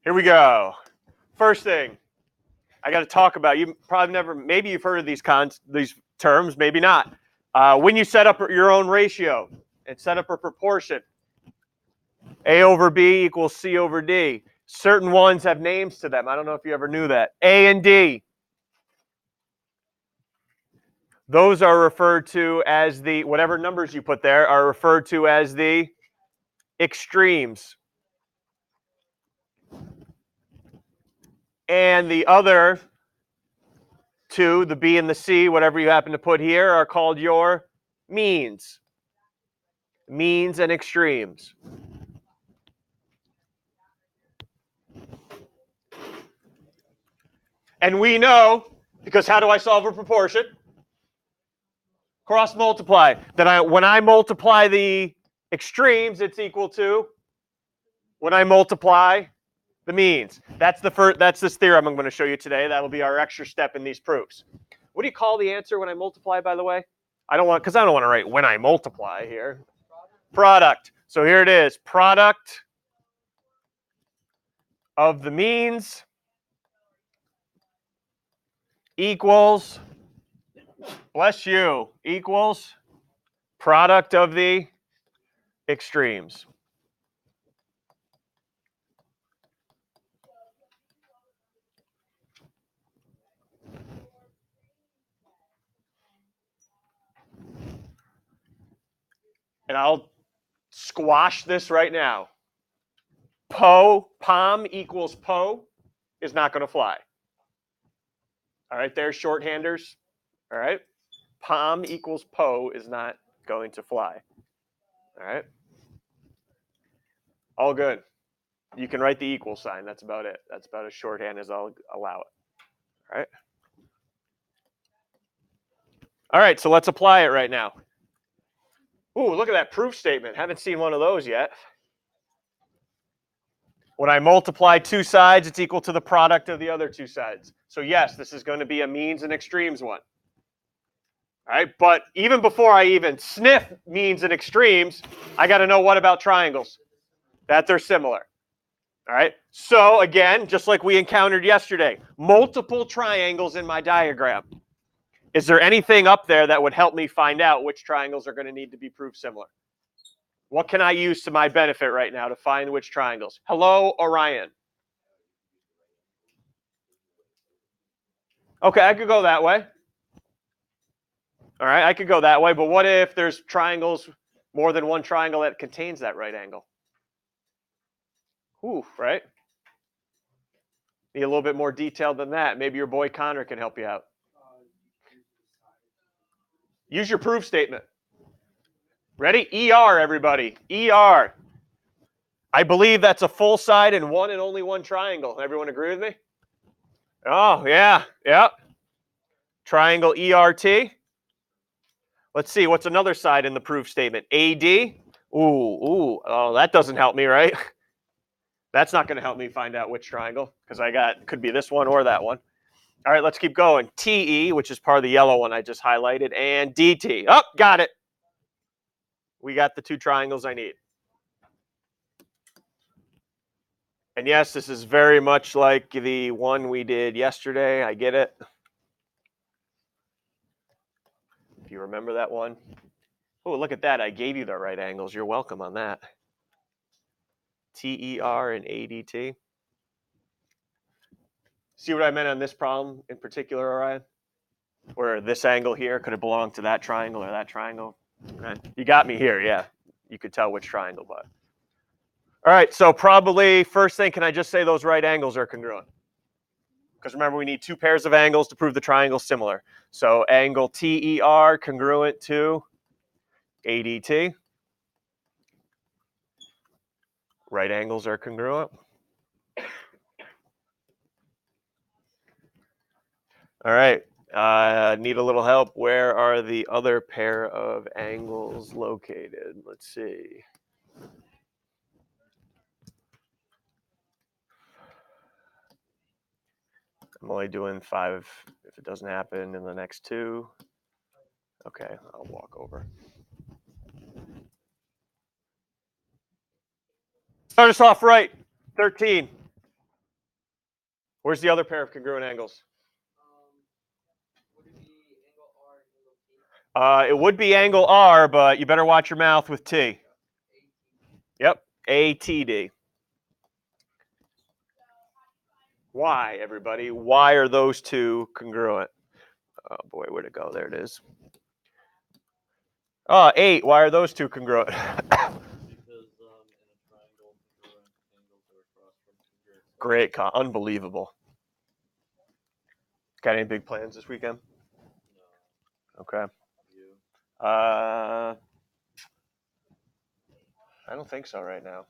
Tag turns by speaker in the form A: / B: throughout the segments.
A: Here we go. First thing I got to talk about, you probably never, maybe you've heard of these terms, maybe not. When you set up your own ratio and set up a proportion, A over B equals C over D. Certain ones have names to them. I don't know if you ever knew that. A and D. Those are referred to as the, whatever numbers you put there, are referred to as the extremes. And the other two, the B and the C, whatever you happen to put here, are called your means. Means and extremes. And we know, because how do I solve a proportion? Cross multiply. That when I multiply the extremes, it's equal to when I multiply the means. That's this theorem I'm going to show you today. That'll be our extra step in these proofs. What do you call the answer when I multiply, by the way? I don't want to write when I multiply here. Product. So here it is. Product of the means equals, bless you, equals product of the extremes. And I'll squash this right now. Pom equals po is not going to fly. All right, there's shorthanders. All right. Pom equals po is not going to fly. All right. All good. You can write the equal sign. That's about it. That's about as shorthand as I'll allow it. All right. All right, so let's apply it right now. Ooh, look at that proof statement. Haven't seen one of those yet. When I multiply two sides, it's equal to the product of the other two sides. So yes, this is going to be a means and extremes one. All right, but even before I even sniff means and extremes, I got to know what about triangles? That they're similar. All right, so again, just like we encountered yesterday, multiple triangles in my diagram. Is there anything up there that would help me find out which triangles are going to need to be proved similar? What can I use to my benefit right now to find which triangles? Hello, Orion. Okay, I could go that way. All right, I could go that way, but what if there's triangles, more than one triangle that contains that right angle? Ooh, right? Need a little bit more detail than that. Maybe your boy Connor can help you out. Use your proof statement. Ready? ER, everybody. ER. I believe that's a full side and one and only one triangle. Everyone agree with me? Oh, yeah. Yep. Triangle ERT. Let's see. What's another side in the proof statement? AD. Ooh. Oh, that doesn't help me, right? That's not going to help me find out which triangle because could be this one or that one. All right, let's keep going. TE, which is part of the yellow one I just highlighted, and DT. Oh, got it. We got the two triangles I need. And yes, this is very much like the one we did yesterday. I get it. If you remember that one. Oh, look at that. I gave you the right angles. You're welcome on that. TER and ADT. See what I meant on this problem in particular, Orion? Where this angle here could have belonged to that triangle or that triangle. Okay. You got me here, yeah. You could tell which triangle, but. All right, so probably first thing, can I just say those right angles are congruent? Because remember, we need two pairs of angles to prove the triangle similar. So angle TER congruent to ADT. Right angles are congruent. All right, need a little help. Where are the other pair of angles located? Let's see. I'm only doing 5 if it doesn't happen in the next 2. Okay, I'll walk over. Start us off right. 13. Where's the other pair of congruent angles?
B: Would it be angle R and angle T?
A: It would be angle R, but you better watch your mouth with T. Yep, ATD. Why, everybody? Why are those two congruent? Oh boy, where'd it go? There it is. 8. Why are those two congruent?
B: Because in a triangle, congruent angles are across from congruent.
A: Great, unbelievable. Got any big plans this weekend?
B: No.
A: Okay.
B: You.
A: I don't think so right now.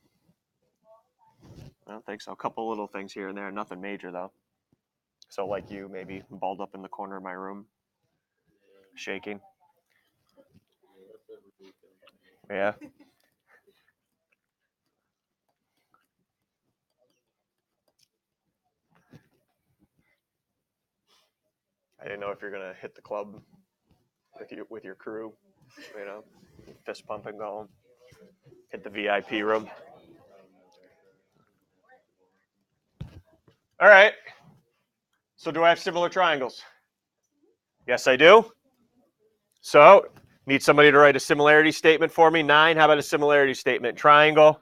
A: I don't think so. A couple little things here and there. Nothing major, though. So like you, maybe balled up in the corner of my room, shaking.
B: Yeah, that's every weekend.
A: Yeah. I didn't know if you're going to hit the club with your crew, you know, fist pumping going, hit the VIP room. All right. So do I have similar triangles? Yes, I do. So need somebody to write a similarity statement for me. 9, how about a similarity statement? Triangle.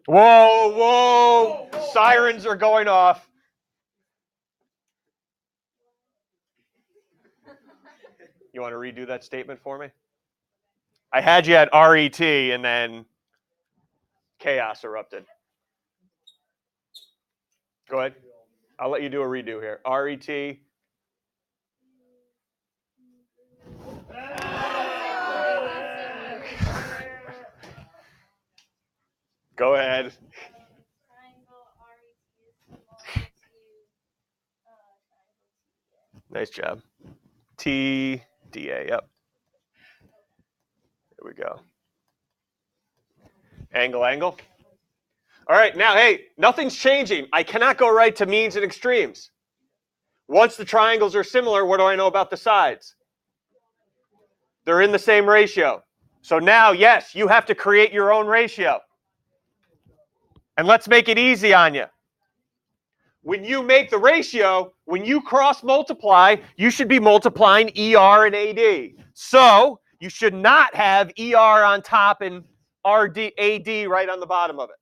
A: Whoa, whoa. Sirens are going off. You want to redo that statement for me? I had you at RET and then chaos erupted. Go ahead. I'll let you do a redo here. RET. Go ahead. Nice job. TDA, yep. There we go. Angle, angle. All right, now, hey, nothing's changing. I cannot go right to means and extremes. Once the triangles are similar, what do I know about the sides? They're in the same ratio. So now, yes, you have to create your own ratio. And let's make it easy on you. When you make the ratio, when you cross multiply, you should be multiplying ER and AD. So you should not have ER on top and AD right on the bottom of it.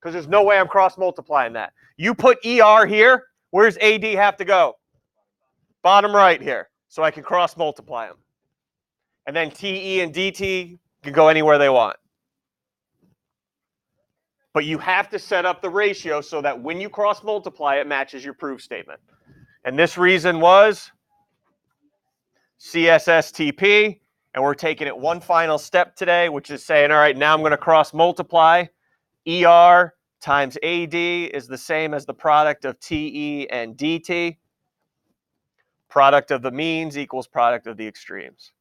A: Because there's no way I'm cross multiplying that. You put ER here, where's AD have to go? Bottom right here. So I can cross multiply them. And then TE and DT can go anywhere they want. But you have to set up the ratio so that when you cross multiply, it matches your proof statement. And this reason was CSSTP. And we're taking it one final step today, which is saying, all right, now I'm going to cross multiply. ER times AD is the same as the product of TE and DT. Product of the means equals product of the extremes.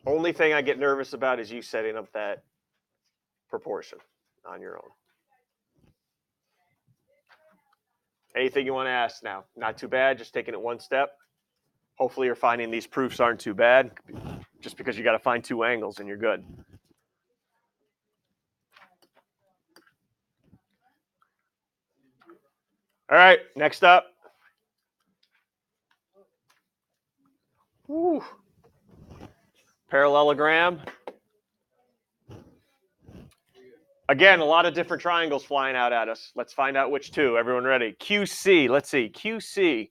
A: Only thing I get nervous about is you setting up that proportion on your own. Anything you want to ask now? Not too bad, just taking it one step. Hopefully you're finding these proofs aren't too bad, just because you got to find 2 angles and you're good. All right, next up. Woo. Parallelogram. Again, a lot of different triangles flying out at us. Let's find out which 2. Everyone ready? QC. Let's see. QC.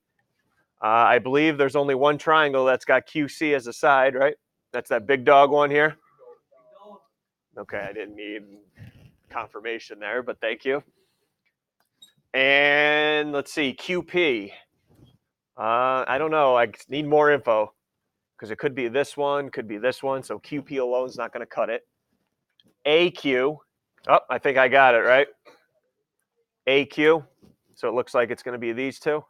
A: I believe there's only one triangle that's got QC as a side, right? That's that big dog one here. Okay, I didn't need confirmation there, but thank you. And let's see, QP. I don't know. I need more info because it could be this one, could be this one. So QP alone is not going to cut it. AQ. Oh, I think I got it, right? AQ. So it looks like it's going to be these 2.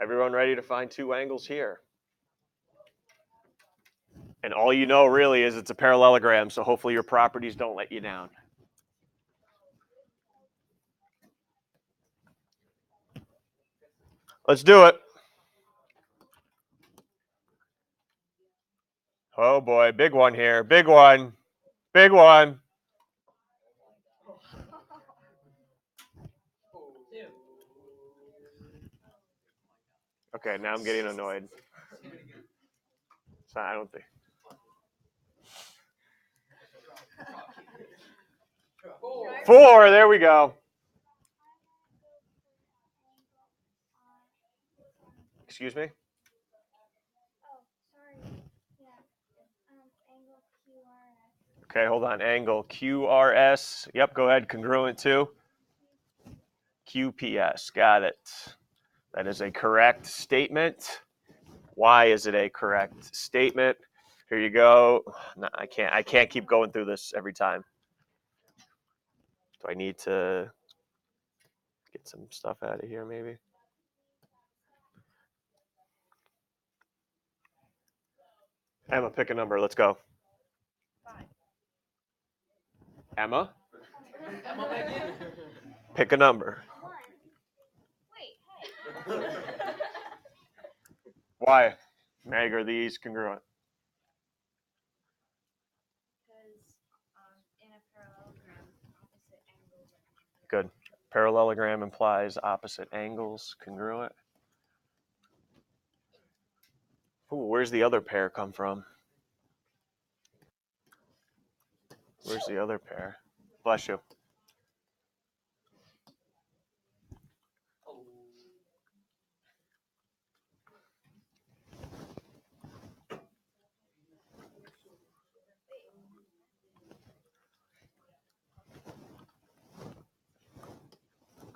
A: Everyone ready to find two angles here? And all you know really is it's a parallelogram, so hopefully your properties don't let you down. Let's do it. Oh boy, big one here. Big one. Big one. Okay, now I'm getting annoyed. So I don't think. 4, there we go. Excuse me? Okay, hold on. Angle QRS. Yep, go ahead. Congruent to QPS. Got it. That is a correct statement. Why is it a correct statement? Here you go. No, I can't keep going through this every time. Do I need to get some stuff out of here maybe? Emma, pick a number. Let's go.
B: 5.
A: Emma? Pick a number.
B: 1. Wait, hey.
A: Why? Meg, are these congruent?
B: Because in a parallelogram, opposite angles are
A: Good. Parallelogram implies opposite angles, congruent. Ooh, where's the other pair come from? Where's the other pair? Bless you.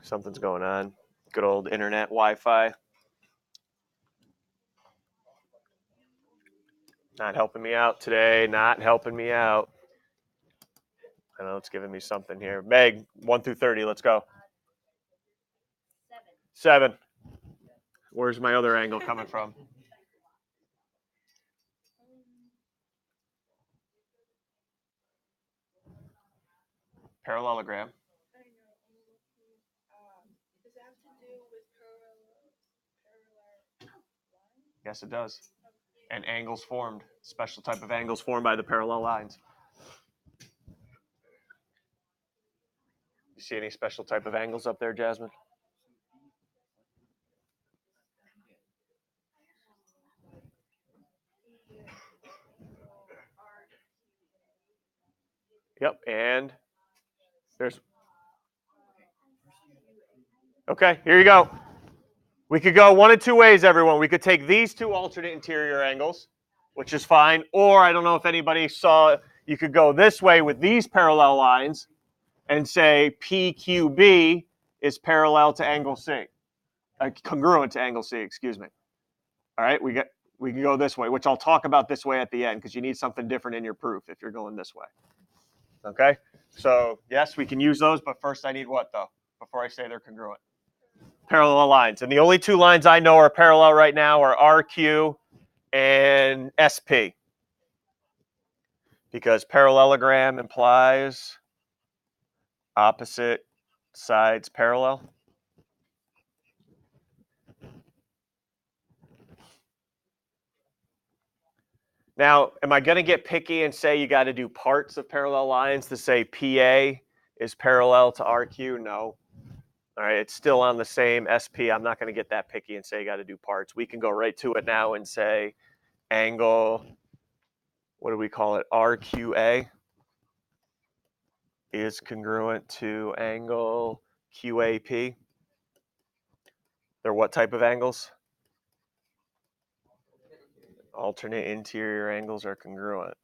A: Something's going on. Good old internet Wi-Fi. Not helping me out today. Not helping me out. I know it's giving me something here. Meg, 1 through 30. Let's go.
B: 7.
A: 7. Where's my other angle coming from? Parallelogram.
B: Does it have to do with parallel lines?
A: Yes, it does. And angles formed. Special type of angles formed by the parallel lines. You see any special type of angles up there, Jasmine? Yep, and there's... Okay, here you go. We could go one of two ways, everyone. We could take these two alternate interior angles, which is fine. Or I don't know if anybody saw, you could go this way with these parallel lines and say PQB is parallel to angle C, congruent to angle C, excuse me. All right, we can go this way, which I'll talk about this way at the end because you need something different in your proof if you're going this way. Okay, so yes, we can use those, but first I need what though, before I say they're congruent? Parallel lines. And the only two lines I know are parallel right now are RQ and SP. Because parallelogram implies opposite sides parallel. Now, am I going to get picky and say you got to do parts of parallel lines to say PA is parallel to RQ? No. All right, it's still on the same SP. I'm not going to get that picky and say you got to do parts. We can go right to it now and say angle, what do we call it, RQA is congruent to angle QAP. They're what type of angles? Alternate interior angles are congruent.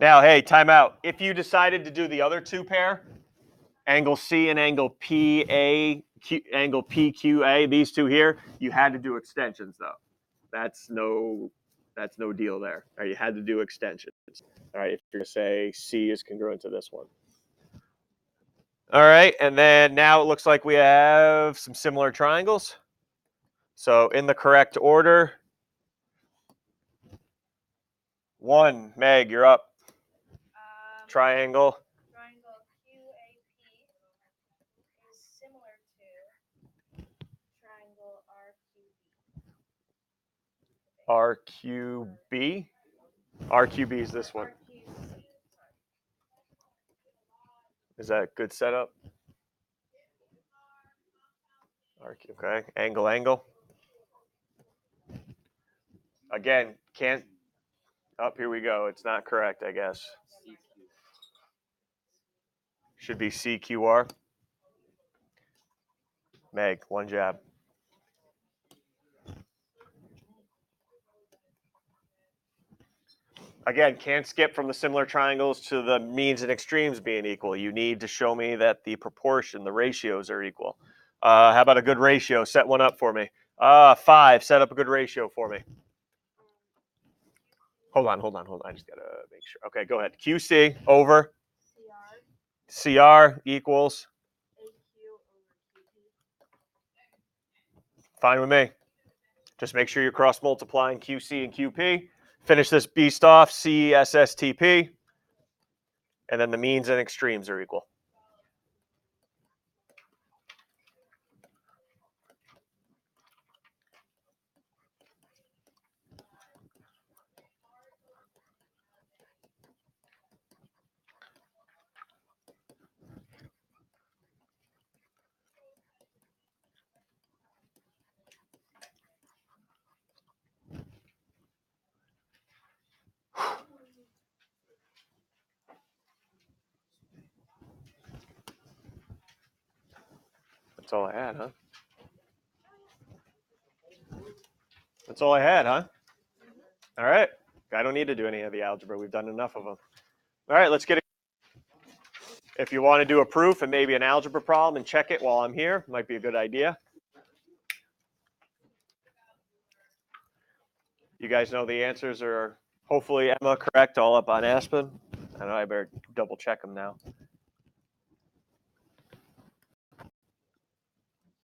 A: Now, hey, time out. If you decided to do the other two pair, angle C and angle angle PQA, these two here, you had to do extensions though. That's no deal there. All right, you had to do extensions. All right, if you're gonna say C is congruent to this one. All right, and then now it looks like we have some similar triangles. So in the correct order, 1, Meg, you're up. Triangle.
C: Triangle QAP is similar to triangle RQB.
A: RQB. RQB is this one.
C: RQC.
A: Is that a good setup? Okay. Angle. Again, can't. Up here we go. It's not correct, I guess. Should be CQR. Meg, one jab. Again, can't skip from the similar triangles to the means and extremes being equal. You need to show me that the proportion, the ratios are equal. How about a good ratio? Set one up for me. 5. Set up a good ratio for me. Hold on. I just gotta make sure. Okay, go ahead. QC over CR equals
C: AQ over QP.
A: fine with me. Just make sure you're cross multiplying QC and QP. Finish this beast off, CSSTP, and then the means and extremes are equal. That's all I had, huh? That's all I had, huh? All right. I don't need to do any of the algebra. We've done enough of them. All right, let's get it. If you want to do a proof and maybe an algebra problem and check it while I'm here, might be a good idea. You guys know the answers are hopefully Emma correct, all up on Aspen. I know I better double check them now.